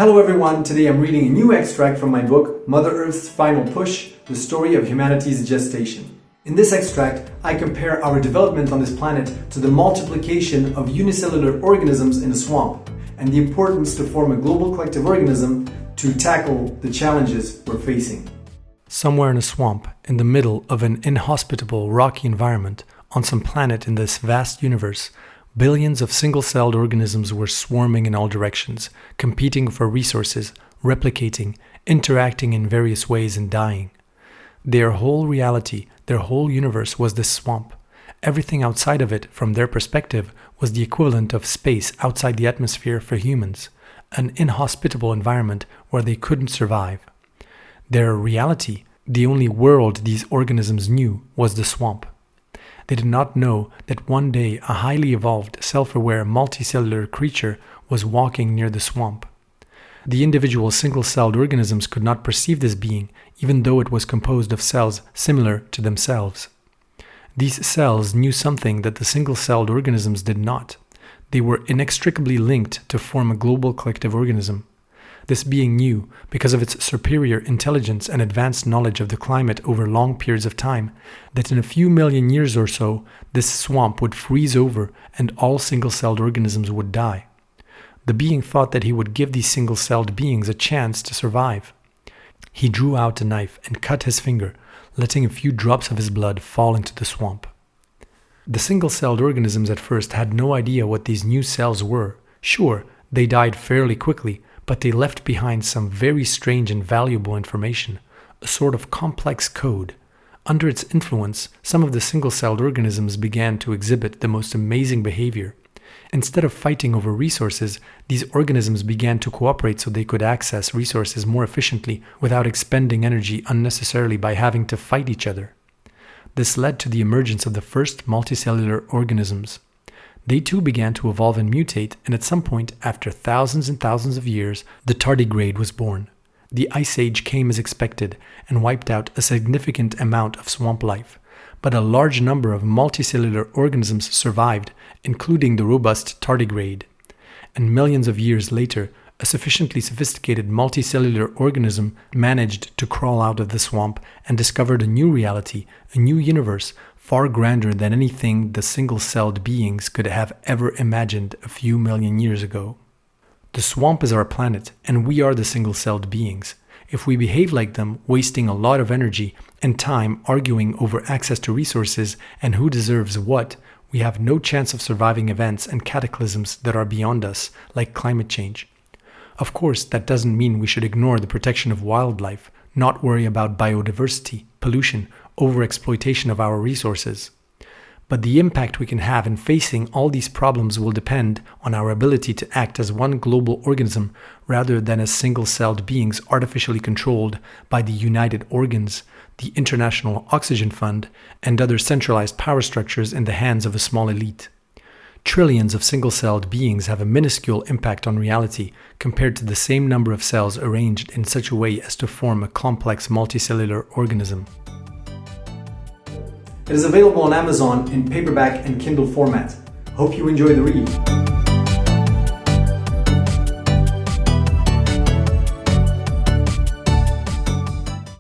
Hello everyone, today I'm reading a new extract from my book, Mother Earth's Final Push, The Story of Humanity's Gestation. In this extract, I compare our development on this planet to the multiplication of unicellular organisms in a swamp, and the importance to form a global collective organism to tackle the challenges we're facing. Somewhere in a swamp, in the middle of an inhospitable, rocky environment, on some planet in this vast universe, billions of single-celled organisms were swarming in all directions, competing for resources, replicating, interacting in various ways and dying. Their whole reality, their whole universe was this swamp. Everything outside of it, from their perspective, was the equivalent of space outside the atmosphere for humans, an inhospitable environment where they couldn't survive. Their reality, the only world these organisms knew, was the swamp. They did not know that one day a highly evolved, self-aware, multicellular creature was walking near the swamp. The individual single-celled organisms could not perceive this being, even though it was composed of cells similar to themselves. These cells knew something that the single-celled organisms did not. They were inextricably linked to form a global collective organism. This being knew, because of its superior intelligence and advanced knowledge of the climate over long periods of time, that in a few million years or so, this swamp would freeze over and all single-celled organisms would die. The being thought that he would give these single-celled beings a chance to survive. He drew out a knife and cut his finger, letting a few drops of his blood fall into the swamp. The single-celled organisms at first had no idea what these new cells were. Sure, they died fairly quickly, but they left behind some very strange and valuable information, a sort of complex code. Under its influence, some of the single-celled organisms began to exhibit the most amazing behavior. Instead of fighting over resources, these organisms began to cooperate so they could access resources more efficiently without expending energy unnecessarily by having to fight each other. This led to the emergence of the first multicellular organisms. They too began to evolve and mutate, and at some point, after thousands and thousands of years, the tardigrade was born. The Ice Age came as expected and wiped out a significant amount of swamp life, but a large number of multicellular organisms survived, including the robust tardigrade. And millions of years later, a sufficiently sophisticated multicellular organism managed to crawl out of the swamp and discovered a new reality, a new universe, far grander than anything the single-celled beings could have ever imagined a few million years ago. The swamp is our planet, and we are the single-celled beings. If we behave like them, wasting a lot of energy and time arguing over access to resources and who deserves what, we have no chance of surviving events and cataclysms that are beyond us, like climate change. Of course, that doesn't mean we should ignore the protection of wildlife, not worry about biodiversity, pollution, overexploitation of our resources. But the impact we can have in facing all these problems will depend on our ability to act as one global organism rather than as single-celled beings artificially controlled by the United Organs, the International Oxygen Fund, and other centralized power structures in the hands of a small elite. Trillions of single-celled beings have a minuscule impact on reality compared to the same number of cells arranged in such a way as to form a complex multicellular organism. It is available on Amazon in paperback and Kindle format. Hope you enjoy the read.